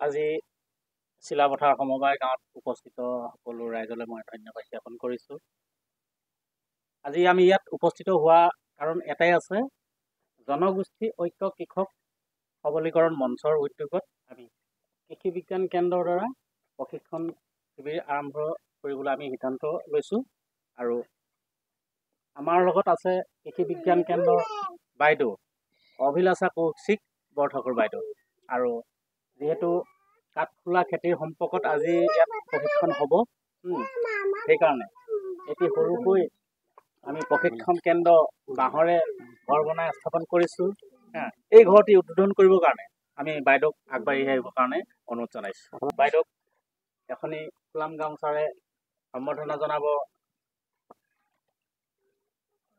আজি চিলাপথাৰ সমবায় গাঁৱত উপস্থিত সকলো ৰাইজলৈ মই ধন্যবাদ জ্ঞাপন কৰিছোঁ। আজি আমি ইয়াত উপস্থিত হোৱা কাৰণ এটাই আছে, জনগোষ্ঠী ঐক্য কৃষক সবলীকৰণ মঞ্চৰ উদ্যোগত আমি কৃষি বিজ্ঞান কেন্দ্ৰৰ দ্বাৰা প্ৰশিক্ষণ শিবিৰ আৰম্ভ কৰিবলৈ আমি সিদ্ধান্ত লৈছোঁ। আৰু আমাৰ লগত আছে কৃষি বিজ্ঞান কেন্দ্ৰৰ বাইদেউ অভিলাষা কৌশিক বৰঠাকুৰ বাইদেউ। আৰু যিহেতু কাঠফুলা খেতিৰ সম্পৰ্কত আজি ইয়াত প্ৰশিক্ষণ হ'ব, সেইকাৰণে এটি সৰুকৈ আমি প্ৰশিক্ষণ কেন্দ্ৰ বাঁহৰে ঘৰ বনাই স্থাপন কৰিছোঁ। এই ঘৰটি উদ্বোধন কৰিবৰ কাৰণে আমি বাইদেউক আগবাঢ়ি আহিবৰ কাৰণে অনুৰোধ জনাইছোঁ। বাইদেউক এখনি ফুলাম গামোচাৰে সম্বৰ্ধনা জনাব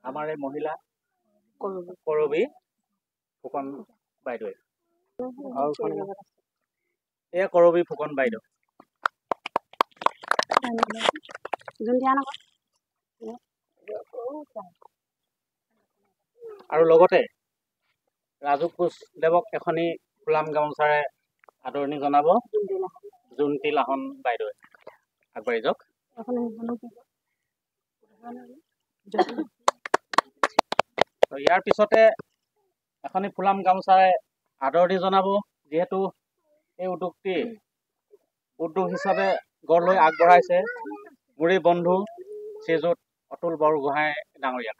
আমাৰ এই মহিলা কৰবী ফুকন বাইদেৱে। এয়া কৰবী ফুকন বাইদেউ। আৰু লগতে ৰাজু কোচ দেৱক এখনি ফুলাম গামোচাৰে আদৰণি জনাব জোনটি লাহন বাইদেৱে। আগবাঢ়ি যাওক। ইয়াৰ পিছতে এখনি ফুলাম গামোচাৰে আদৰণি জনাব, যিহেতু এই উদ্যোগটি উদ্যোগ হিচাপে গঢ় লৈ আগবঢ়াইছে মোৰে বন্ধু শ্ৰীযুত অতুল বৰগোহাঁই ডাঙৰীয়াক।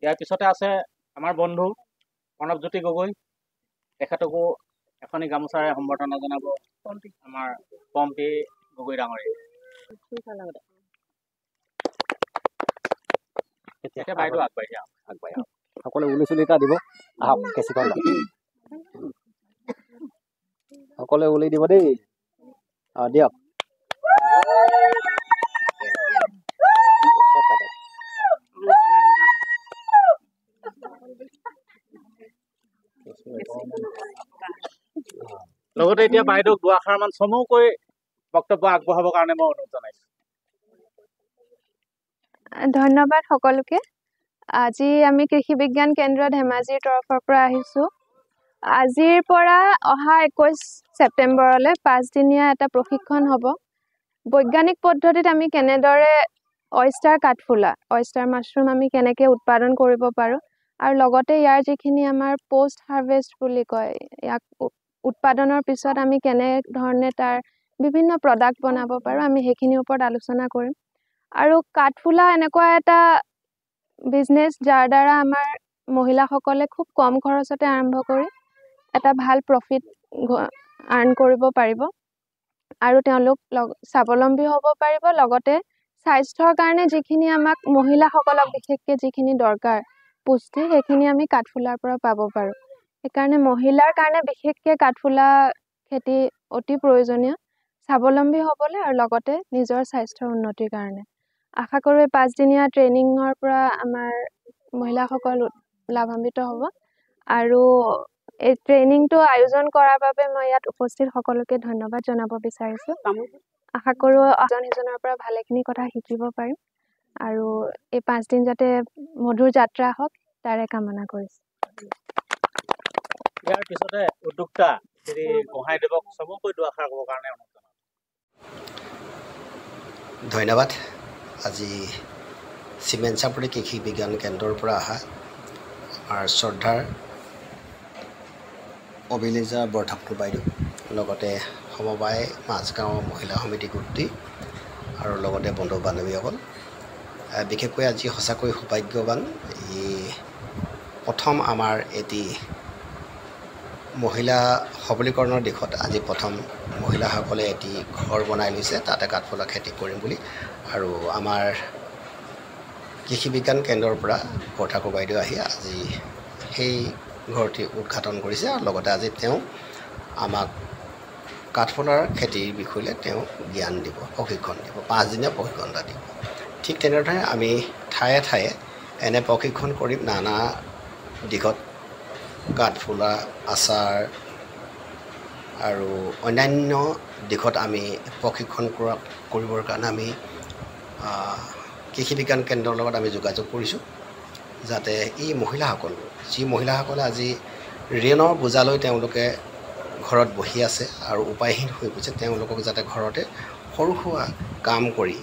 ইয়াৰ পিছতে আছে আমাৰ বন্ধু প্ৰণৱজ্যোতি গগৈ, তেখেতকো এখনি গামোচাৰে সম্বৰ্ধনা জনাব আমাৰ পম্পী গগৈ ডাঙৰীয়া। এতিয়া বাইদেউ আগবাঢ়ি আহক। সকলো উলি চুলি এটা দিব, আহক কেঁচিখন সকলোৱে উলি দিব দেই। দিয়ক। লগতে এতিয়া বাইদেউক দুআষাৰ মান চমুকৈ বক্তব্য আগবঢ়াবৰ কাৰণে মই অনুৰোধ জনাইছোঁ। ধন্যবাদ সকলোকে। আজি আমি কৃষি বিজ্ঞান কেন্দ্ৰ ধেমাজিৰ তৰফৰ পৰা আহিছোঁ। আজিৰ পৰা অহা 21 ছেপ্টেম্বৰলৈ 5 দিনীয়া এটা প্ৰশিক্ষণ হ'ব। বৈজ্ঞানিক পদ্ধতিত আমি কেনেদৰে অয়েষ্টাৰ কাঠফুলা, অয়েষ্টাৰ মাছৰুম আমি কেনেকৈ উৎপাদন কৰিব পাৰোঁ, আৰু লগতে ইয়াৰ যিখিনি আমাৰ পোষ্ট হাৰ্ভেষ্ট বুলি কয়, ইয়াক উৎপাদনৰ পিছত আমি কেনেধৰণে তাৰ বিভিন্ন প্ৰডাক্ট বনাব পাৰোঁ, আমি সেইখিনিৰ ওপৰত আলোচনা কৰিম। আৰু কাঠফুলা এনেকুৱা এটা বিজনেছ যাৰ দ্বাৰা আমাৰ মহিলাসকলে খুব কম খৰচতে আৰম্ভ কৰি এটা ভাল প্ৰফিট আৰ্ণ কৰিব পাৰিব, আৰু তেওঁলোক স্বাৱলম্বী হ'ব পাৰিব। লগতে স্বাস্থ্যৰ কাৰণে যিখিনি আমাক মহিলাসকলক বিশেষকৈ যিখিনি দৰকাৰ পুষ্টি, সেইখিনি আমি কাঠফুলাৰ পৰা পাব পাৰোঁ। সেইকাৰণে মহিলাৰ কাৰণে বিশেষকৈ কাঠফুলা খেতি অতি প্ৰয়োজনীয়, স্বাৱলম্বী হ'বলৈ আৰু লগতে নিজৰ স্বাস্থ্যৰ উন্নতিৰ কাৰণে। আশা কৰোঁ এই 5 দিনীয়া ট্ৰেইনিঙৰ পৰা আমাৰ মহিলাসকল লাভান্বিত হ'ব। আৰু এই ট্ৰেইনিংটো আয়োজন কৰাৰ বাবে মই ইয়াত উপস্থিত সকলোকে ধন্যবাদ জনাব বিচাৰিছোঁ। আশা কৰোঁ এজন সিজনৰ পৰা ভালেখিনি কথা শিকিব পাৰিম, আৰু এই 5 দিন যাতে মধুৰ যাত্ৰা হওক তাৰে কামনা কৰিছোঁ। ইয়াৰ পিছতে উদ্যোক্তা শ্ৰী গোহাঁইদেৱক চমুকৈ দুআষাৰ ক'বৰ কাৰণে অনুৰোধ জনাব। ধন্যবাদ। আজি চিমেণ্ট চাপৰি কৃষি বিজ্ঞান কেন্দ্ৰৰ পৰা অহা আমাৰ শ্ৰদ্ধাৰ অভিলাষা বৰঠাকুৰ বাইদেউ, লগতে সমবায় মাজগাঁও মহিলা সমিতি গোষ্ঠী আৰু লগতে বন্ধু বান্ধৱীসকল, বিশেষকৈ আজি সঁচাকৈ সৌভাগ্যৱান। প্ৰথম আমাৰ এটি মহিলা সবলীকৰণৰ দিশত আজি প্ৰথম মহিলাসকলে এটি ঘৰ বনাই লৈছে, তাতে কাঠফুলা খেতি কৰিম বুলি। আৰু আমাৰ কৃষি বিজ্ঞান কেন্দ্ৰৰ পৰা বৰঠাকুৰ বাইদেউ আহি আজি সেই ঘৰটি উদ্ঘাটন কৰিছে, আৰু লগতে আজি তেওঁ আমাক কাঠফুলাৰ খেতিৰ বিষয়ে তেওঁ জ্ঞান দিব, প্ৰশিক্ষণ দিব, 5 দিনীয়া প্ৰশিক্ষণ এটা দিব। ঠিক তেনেদৰে আমি ঠায়ে ঠায়ে এনে প্ৰশিক্ষণ কৰিম। নানা দিশত কাঠফুলা আচাৰ আৰু অন্যান্য দিশত আমি প্ৰশিক্ষণ কৰিবৰ কাৰণে আমি কৃষি বিজ্ঞান কেন্দ্ৰৰ লগত আমি যোগাযোগ কৰিছোঁ। যাতে এই মহিলাসকল যি মহিলাসকলে আজি ঋণৰ বোজালৈ তেওঁলোকে ঘৰত বহি আছে আৰু উপায়হীন হৈ গৈছে, তেওঁলোকক যাতে ঘৰতে সৰু সুৰা কাম কৰি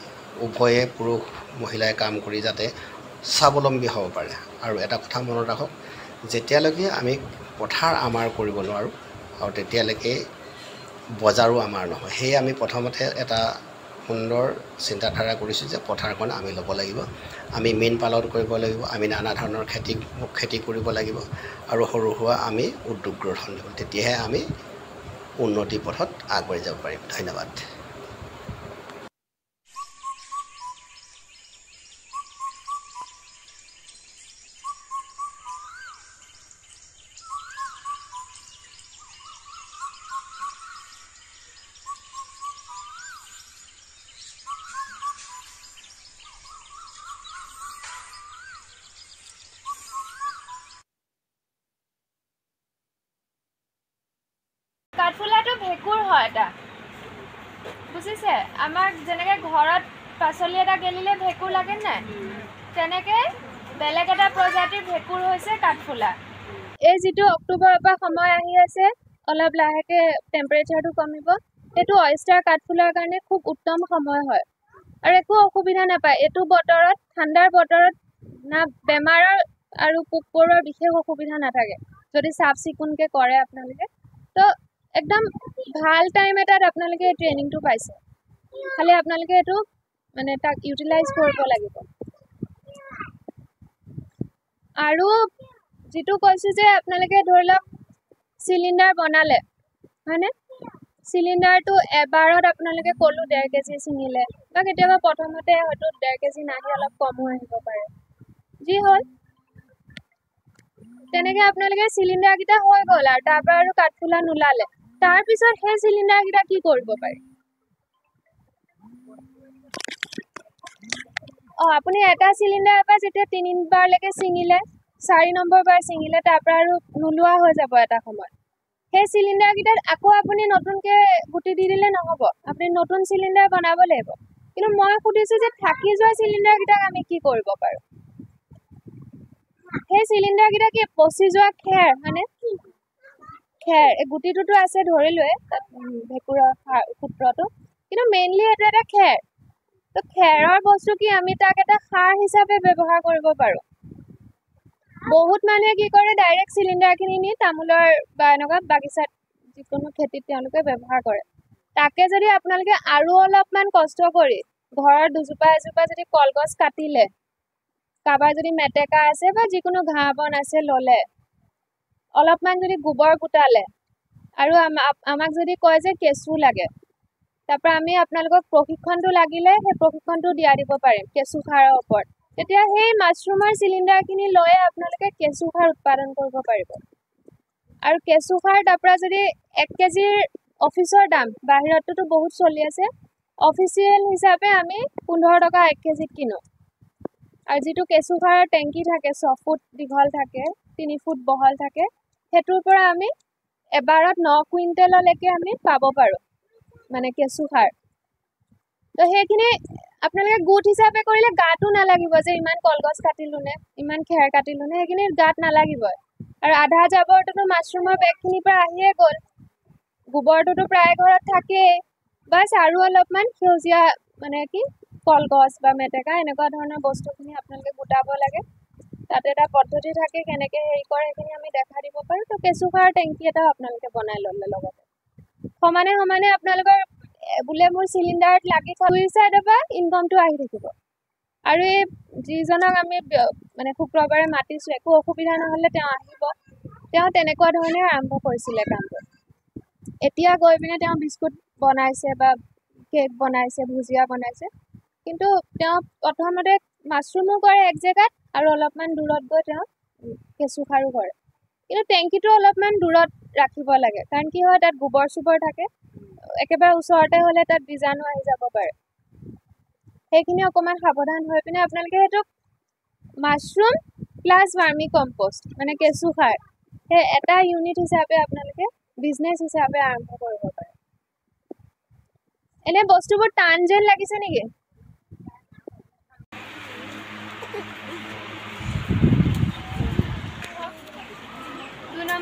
উভয়ে পুৰুষ মহিলাই কাম কৰি যাতে স্বাৱলম্বী হ'ব পাৰে। আৰু এটা কথা মনত ৰাখক, যেতিয়ালৈকে আমি পথাৰ আমাৰ কৰিব নোৱাৰোঁ আৰু তেতিয়ালৈকে বজাৰো আমাৰ নহয়। সেয়ে আমি প্ৰথমতে এটা সুন্দৰ চিন্তাধাৰা কৰিছোঁ যে পথাৰখন আমি ল'ব লাগিব, আমি মীন পালন কৰিব লাগিব, আমি নানা ধৰণৰ খেতি কৰিব লাগিব আৰু সৰু সুৰা আমি উদ্যোগ গ্ৰহণ কৰিব, তেতিয়াহে আমি উন্নতি পথত আগবাঢ়ি যাব পাৰিম। ধন্যবাদ। কাঠফুলাটো ভেঁকুৰ হয় এটা, বুজিছে? আমাক যেনেকে ঘৰত পাচলি এটা গেলিলে ভেঁকুৰ লাগে নাই, তেনেকে বেলেগ এটা প্ৰজাতিৰ ভেঁকুৰ হৈছে কাঠফুলা। এই যিটো অক্টোবৰৰ পৰা সময় আহি আছে, অলপ লাহেকে টেম্পাৰেচাৰটো কমিব, এইটো অয়েষ্টাৰ কাঠফুলাৰ কাৰণে খুব উত্তম সময় হয় আৰু একো অসুবিধা নাপায়। এইটো বতৰত, ঠাণ্ডাৰ বতৰত না বেমাৰৰ আৰু পোক পৰুৱাৰ বিশেষ অসুবিধা নাথাকে যদি চাফ চিকুণকে কৰে আপোনালোকে। তো একদম ভাল টাইম এটাত আপোনালোকে ট্ৰেইনিংটো পাইছে, খালি আপোনালোকে এইটো মানে তাক ইউটিলাইজ কৰিব লাগিব। আৰু যিটো কৈছোঁ যে আপোনালোকে ধৰি লওক চিলিণ্ডাৰ বনালে, হয়নে? চিলিণ্ডাৰটো এবাৰত আপোনালোকে ক'লোঁ 1.5 কেজি ছিঙিলে, বা কেতিয়াবা প্ৰথমতে হয়তো 1.5 কেজি নাহি অলপ কমো আহিব পাৰে, যি হ'ল তেনেকে আপোনালোকে চিলিণ্ডাৰকেইটা হৈ গ'ল আৰু তাৰ পৰা আৰু কাঠফুলা নোলালে। তাৰপিছত সেই চিলিণ্ডাৰকেইটা কি কৰিব পাৰি? আপুনি এটা চিলিণ্ডাৰৰ পৰা যেতিয়া 3 বাৰলৈকে ছিঙিলে, 4 নম্বৰ বাৰ ছিঙিলে, তাৰ পৰা আৰু নোলোৱা হৈ যাব এটা সময়ত। সেই চিলিণ্ডাৰকেইটাত আকৌ আপুনি নতুনকৈ গুটি দি দিলে নহ'ব, আপুনি নতুন চিলিণ্ডাৰ বনাব লাগিব। কিন্তু মই সুধিছোঁ যে থাকি যোৱা চিলিণ্ডাৰকেইটাক আমি কি কৰিব পাৰোঁ? সেই চিলিণ্ডাৰকেইটা কি পচি যোৱা খেৰ, মানে খেৰ, এই গুটিটোতো আছে ধৰিলোৱে তাত ভেঁকুৰৰ সূত্ৰটো, কিন্তু মেইনলি এইটো এটা খেৰ। তো খেৰৰ বস্তু কি আমি তাক এটা সাৰ হিচাপে ব্যৱহাৰ কৰিব পাৰোঁ। বহুত মানুহে কি কৰে, ডাইৰেক্ট চিলিণ্ডাৰখিনি নি তামোলৰ বা এনেকুৱা বাগিচাত যিকোনো খেতিত তেওঁলোকে ব্যৱহাৰ কৰে। তাকে যদি আপোনালোকে আৰু অলপমান কষ্ট কৰি ঘৰৰ দুজোপা এজোপা যদি কলগছ কাটিলে, কাৰোবাৰ যদি মেটেকা আছে বা যিকোনো ঘাঁহ বন আছে ল'লে, অলপমান যদি গোবৰ গোটালে, আৰু আমাক যদি কয় যে কেঁচু লাগে, তাৰপৰা আমি আপোনালোকক প্ৰশিক্ষণটো লাগিলে সেই প্ৰশিক্ষণটো দিয়াই দিব পাৰিম কেঁচু সাৰৰ ওপৰত। তেতিয়া সেই মাছৰুমৰ চিলিণ্ডাৰখিনি লৈয়ে আপোনালোকে কেঁচু সাৰ উৎপাদন কৰিব পাৰিব। আৰু কেঁচু সাৰ তাৰপৰা যদি 1 কেজিৰ অফিচৰ দাম, বাহিৰততো বহুত চলি আছে, অফিচিয়েল হিচাপে আমি 15 টকা 1 কেজিত কিনো। আৰু যিটো কেঁচু সাৰৰ টেংকি থাকে, 6 ফুট দীঘল থাকে, 3 ফুট বহল থাকে, সেইটোৰ পৰা আমি এবাৰত 9 কুইণ্টেললৈকে আমি পাব পাৰোঁ, মানে কেঁচু সাৰ। তো সেইখিনি আপোনালোকে গোট হিচাপে কৰিলে গাটো নালাগিব যে ইমান কলগছ কাটিলোঁ নে, ইমান খেৰ কাটিলোঁ নে, সেইখিনি গাত নালাগিবই। আৰু আধা জাবৰটোতো মাছৰুমৰ বেগখিনিৰ পৰা আহিয়ে গ'ল, গোবৰটোতো প্ৰায় ঘৰত থাকেই, বাছ আৰু অলপমান সেউজীয়া মানে কি কলগছ বা মেটেকা এনেকুৱা ধৰণৰ বস্তুখিনি আপোনালোকে গোটাব লাগে। তাত এটা পদ্ধতি থাকে, কেনেকৈ হেৰি কৰে সেইখিনি আমি দেখাই দিব পাৰোঁ। তো কেঁচু সাৰৰ টেংকি এটাও আপোনালোকে বনাই ল'লে লগতে সমানে সমানে আপোনালোকৰ বোলে মোৰ চিলিণ্ডাৰত লাগি দুই চাইডৰ পৰা ইনকমটো আহি থাকিব। আৰু এই যিজনক আমি মানে শুক্ৰবাৰে মাতিছোঁ, একো অসুবিধা নহ'লে তেওঁ আহিব। তেওঁ তেনেকুৱা ধৰণে আৰম্ভ কৰিছিলে কামটো। এতিয়া গৈ পিনে তেওঁ বিস্কুট বনাইছে বা কেক বনাইছে, ভুজিয়া বনাইছে। কিন্তু তেওঁ প্ৰথমতে মাছৰুমো কৰে এক জেগাত, আৰু অলপমান দূৰত গৈ তেওঁ কেঁচু সাৰো কৰে। কিন্তু টেংকিটো অলপমান দূৰত ৰাখিব লাগে, কাৰণ কি হয় তাত গোবৰ চোবৰ থাকে, একেবাৰে ওচৰতে হ'লে তাত বীজাণু আহি যাব পাৰে। সেইখিনি অকণমান সাৱধান হৈ পিনে আপোনালোকে সেইটো মাছৰুম প্লাছ ভাৰ্মি কম্পষ্ট, মানে কেঁচু সাৰ, সেই এটা ইউনিট হিচাপে আপোনালোকে বিজনেছ হিচাপে আৰম্ভ কৰিব পাৰে। এনে বস্তুবোৰ টান যেন লাগিছে নেকি?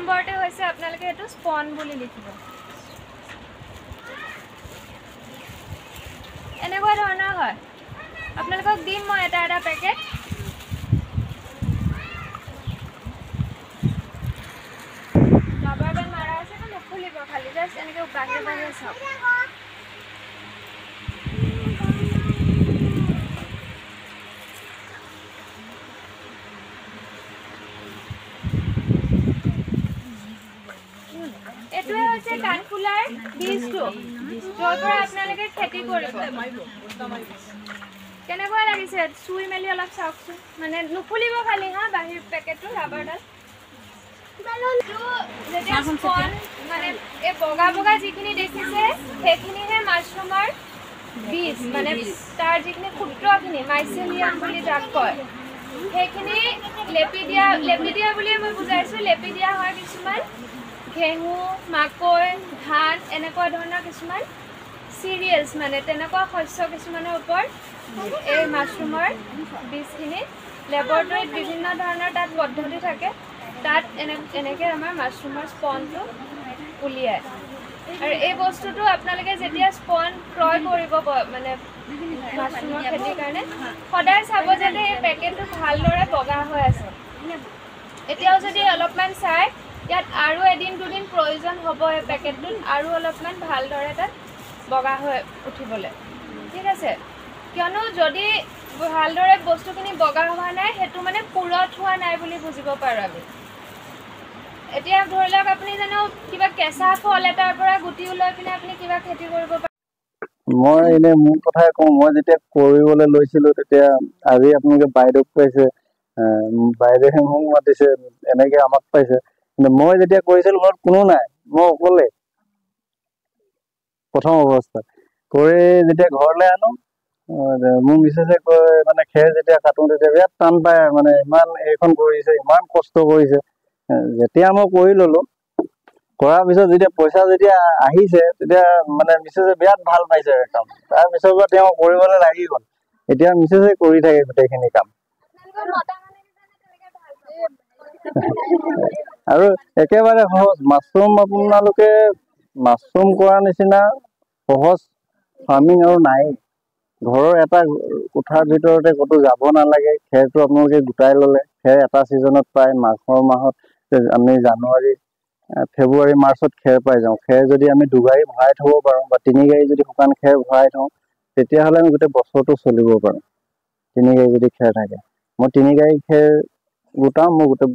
নম্বৰতে হৈছে আপোনালোকে এইটো স্পন বুলি লিখিব এনেকুৱা ধৰণৰ হয় আপোনালোকক দিম মই এটা এটা পেকেট ৰাবাৰ বেণ্ড মাৰা আছে তো নুখুলিব খালি জাষ্ট এনেকৈ বাহিৰে বাহিৰে চাওক এইটোৱে হৈছে কাঠফুলাৰ বীজটো য'ৰ পৰা আপোনালোকে খেতি কৰিব কেনেকুৱা লাগিছে চুই মেলি অলপ চাওকচোন মানে নুখুলিব খালি হা বাহিৰ পেকেটটো ৰাবাৰডাল যেতিয়া স্পন মানে এই বগা বগা যিখিনি দেখিছে সেইখিনিহে মাছৰুমৰ বীজ মানে তাৰ যিখিনি ক্ষুদ্ৰখিনি মাইচেলিয়াম বুলি যাক কয় সেইখিনি লেপি দিয়া বুলিয়ে মই বুজাইছোঁ লেপি দিয়া হয় কিছুমান ঘেঁহু মাকৈ ধান এনেকুৱা ধৰণৰ কিছুমান চিৰিয়েলছ মানে তেনেকুৱা শস্য কিছুমানৰ ওপৰত এই মাছৰুমৰ বীজখিনি লেবৰেটৰীত বিভিন্ন ধৰণৰ তাত পদ্ধতি থাকে তাত এনেকৈ আমাৰ মাছৰুমৰ স্পনটো উলিয়ায় আৰু এই বস্তুটো আপোনালোকে যেতিয়া স্পন ক্ৰয় কৰিব মানে মাছৰুমৰ খেতিৰ কাৰণে সদায় চাব যাতে এই পেকেটটো ভালদৰে বগা হৈ আছে এতিয়াও যদি অলপমান চাই ইয়াত আৰু এদিন দুদিন প্ৰয়োজন হ'ব এই পেকেটটোত আৰু অলপমান ভালদৰে তাত বগা হৈ উঠিবলৈ ঠিক আছে কিয়নো যদি ভালদৰে বস্তুখিনি বগা হোৱা নাই সেইটো মানে পুৰত হোৱা নাই বুলি বুজিব পাৰোঁ আমি এতিয়া ধৰি লওক আপুনি জানো কিবা কেঁচা ফল এটাৰ পৰা গুটি ওলাই পিনে আপুনি কিবা খেতি কৰিব পাৰে মই এনে মোৰ কথাই কওঁ মই যেতিয়া কৰিবলৈ লৈছিলোঁ তেতিয়া আজি আপোনালোকে বাইদেউক পাইছে বাইদেৱে মোক মাতিছে এনেকৈ আমাক পাইছে কিন্তু মই যেতিয়া কৰিছিলোঁ ঘৰত কোনো নাই মই অকলে প্ৰথম অৱস্থাত কৰি যেতিয়া ঘৰলৈ আনো মোৰ মিছেছে কয় মানে খেৰ যেতিয়া কাটো তেতিয়া বিৰাট টান পায় মানে ইমান এইখন কৰিছে ইমান কষ্ট কৰিছে যেতিয়া মই কৰি ল'লোঁ কৰাৰ পিছত যেতিয়া পইচা যেতিয়া আহিছে তেতিয়া মানে মিছেছে বিৰাট ভাল পাইছে কাম তাৰপিছৰ পৰা তেওঁ কৰিবলৈ লাগি গ'ল এতিয়া মিছেছে কৰি থাকে গোটেইখিনি কাম আৰু একেবাৰে সহজ মাছৰুম আপোনালোকে মাছৰুম কৰাৰ নিচিনা সহজ ফাৰ্মিং আৰু নাই ঘৰৰ এটা কোঠাৰ ভিতৰতে ক'তো যাব নালাগে খেৰটো আপোনালোকে গোটাই ল'লে খেৰ এটা ছিজনত পায় মাঘৰ মাহত আমি জানুৱাৰী ফেব্ৰুৱাৰী মাৰ্চত খেৰ পাই যাওঁ খেৰ যদি আমি 2 গাড়ী ভৰাই থ'ব পাৰোঁ বা 3 গাড়ী যদি শুকান খেৰ ভৰাই থওঁ তেতিয়াহ'লে আমি গোটেই বছৰটো চলিব পাৰোঁ 3 গাড়ী যদি খেৰ থাকে মই 3 গাড়ী খেৰ গোটাওঁ মোৰ গোটেই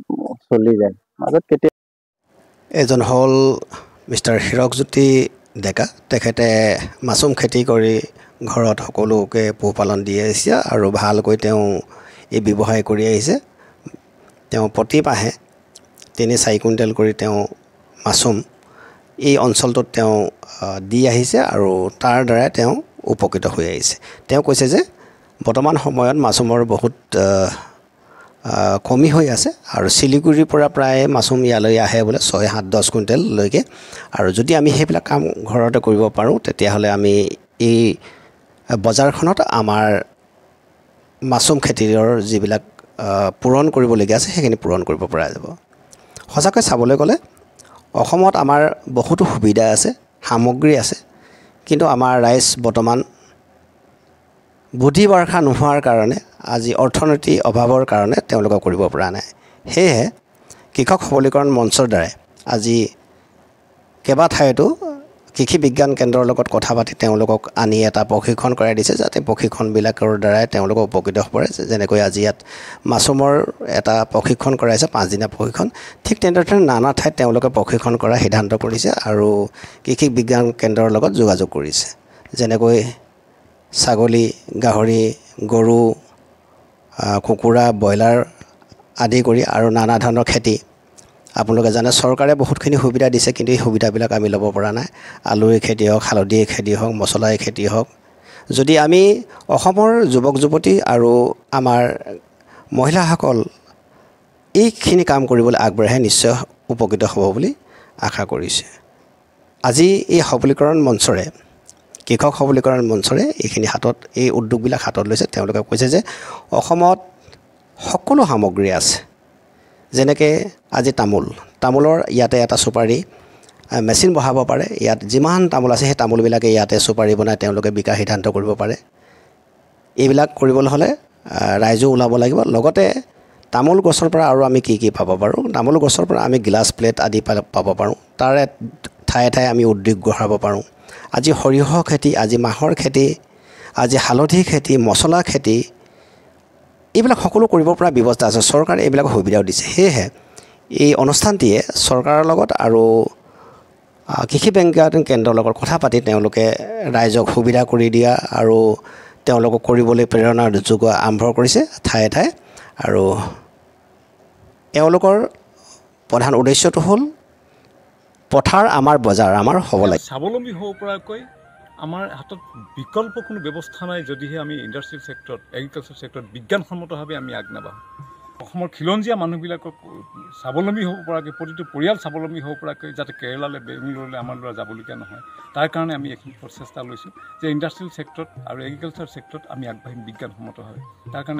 চলি যায় মাজত কেতিয়া এজন হ'ল মিষ্টাৰ হীৰকজ্যোতি ডেকা তেখেতে মাছৰুম খেতি কৰি ঘৰত সকলোকে পোহপালন দি আহিছে আৰু ভালকৈ তেওঁ এই ব্যৱসায় কৰি আহিছে তেওঁ প্ৰতি মাহে 3-4 কুইণ্টেল কৰি তেওঁ মাছৰুম এই অঞ্চলটোত তেওঁ দি আহিছে আৰু তাৰ দ্বাৰা তেওঁ উপকৃত হৈ আহিছে তেওঁ কৈছে যে বৰ্তমান সময়ত মাছৰুমৰ বহুত কমি হৈ আছে আৰু শিলিগুৰিৰ পৰা প্ৰায় মাছৰুম ইয়ালৈ আহে বোলে 6-7-10 কুইণ্টেললৈকে আৰু যদি আমি সেইবিলাক কাম ঘৰতে কৰিব পাৰোঁ তেতিয়াহ'লে আমি এই বজাৰখনত আমাৰ মাছৰুম খেতিৰ যিবিলাক পূৰণ কৰিবলগীয়া আছে সেইখিনি পূৰণ কৰিব পৰা যাব সঁচাকৈ চাবলৈ গ'লে অসমত আমাৰ বহুতো সুবিধা আছে সামগ্ৰী আছে কিন্তু আমাৰ ৰাইজ বৰ্তমান বুদ্ধি বাৰ্ষা নোহোৱাৰ কাৰণে আজি অৰ্থনৈতিক অভাৱৰ কাৰণে তেওঁলোকে কৰিব পৰা নাই সেয়েহে কৃষক সবলীকৰণ মঞ্চৰ দ্বাৰাই আজি কেইবা ঠাইতো কৃষি বিজ্ঞান কেন্দ্ৰৰ লগত কথা পাতি তেওঁলোকক আনি এটা প্ৰশিক্ষণ কৰাই দিছে যাতে প্ৰশিক্ষণবিলাকৰ দ্বাৰাই তেওঁলোকক উপকৃত হ'ব পাৰে যেনেকৈ আজি ইয়াত মাছৰুমৰ এটা প্ৰশিক্ষণ কৰাইছে 5 দিনীয়া প্ৰশিক্ষণ ঠিক তেনেদৰে নানা ঠাইত তেওঁলোকে প্ৰশিক্ষণ কৰাৰ সিদ্ধান্ত কৰিছে আৰু কৃষি বিজ্ঞান কেন্দ্ৰৰ লগত যোগাযোগ কৰিছে যেনেকৈ ছাগলী গাহৰি গৰু কুকুৰা ব্ৰইলাৰ আদি কৰি আৰু নানা ধৰণৰ খেতি আপোনালোকে জানে চৰকাৰে বহুতখিনি সুবিধা দিছে কিন্তু এই সুবিধাবিলাক আমি ল'ব পৰা নাই আলুৰ খেতি হওক হালধিৰ খেতি হওক মছলাৰ খেতি হওক যদি আমি অসমৰ যুৱক যুৱতী আৰু আমাৰ মহিলাসকল এইখিনি কাম কৰিবলৈ আগবাঢ়ে নিশ্চয় উপকৃত হ'ব বুলি আশা কৰিছে আজি এই সবলীকৰণ মঞ্চৰে কৃষক সবলীকৰণ মঞ্চৰে এইখিনি হাতত এই উদ্যোগবিলাক হাতত লৈছে তেওঁলোকে কৈছে যে অসমত সকলো সামগ্ৰী আছে যেনেকৈ আজি তামোলৰ ইয়াতে এটা চুপাৰি মেচিন বহাব পাৰে। ইয়াত যিমান তামোল আছে সেই তামোলবিলাকে ইয়াতে চুপাৰি বনাই তেওঁলোকে বিকাৰ সিদ্ধান্ত কৰিব পাৰে। এইবিলাক কৰিবলৈ হ'লে ৰাইজো ওলাব লাগিব। লগতে তামোল গছৰ পৰা আৰু আমি কি পাব পাৰোঁ? তামোল গছৰ পৰা আমি গ্লাছ প্লেট আদি পাব পাৰোঁ। তাৰে ঠায়ে ঠায়ে আমি উদ্যোগ গঢ়াব পাৰোঁ। আজি সৰিয়হ খেতি, আজি মাহৰ খেতি, আজি হালধি খেতি, মছলা খেতি, এইবিলাক সকলো কৰিব পৰা ব্যৱস্থা আছে। চৰকাৰে এইবিলাক সুবিধাও দিছে। সেয়েহে এই অনুষ্ঠানটিয়ে চৰকাৰৰ লগত আৰু কৃষি বিজ্ঞান কেন্দ্ৰৰ লগত কথা পাতি তেওঁলোকে ৰাইজক সুবিধা কৰি দিয়া আৰু তেওঁলোকক কৰিবলৈ প্ৰেৰণা যোগোৱা আৰম্ভ কৰিছে ঠায়ে ঠায়ে। আৰু এওঁলোকৰ প্ৰধান উদ্দেশ্যটো হ'ল পথাৰ আমাৰ বজাৰ আমাৰ হ'ব লাগে। স্বাৱলম্বী হ'ব পৰাকৈ আমাৰ হাতত বিকল্প কোনো ব্যৱস্থা নাই যদিহে আমি ইণ্ডাষ্ট্ৰিয়েল ছেক্টৰত, এগ্ৰিকালচাৰ ছেক্টৰত বিজ্ঞানসন্মতভাৱে আমি আগনাবাঢ়োঁ। অসমৰ খিলঞ্জীয়া মানুহবিলাকক স্বাৱলম্বী হ'ব পৰাকৈ, প্ৰতিটো পৰিয়াল স্বাৱলম্বী হ'ব পৰাকৈ যাতে কেৰেলালৈ, বেংগলোৰলৈ আমাৰ ল'ৰা যাবলগীয়া নহয়, তাৰ কাৰণে আমি এইখিনি প্ৰচেষ্টা লৈছোঁ যে ইণ্ডাষ্ট্ৰিয়েল ছেক্টৰত আৰু এগ্ৰিকালচাৰ ছেক্টৰত আমি আগবাঢ়িম বিজ্ঞানসন্মতভাৱে। তাৰ কাৰণে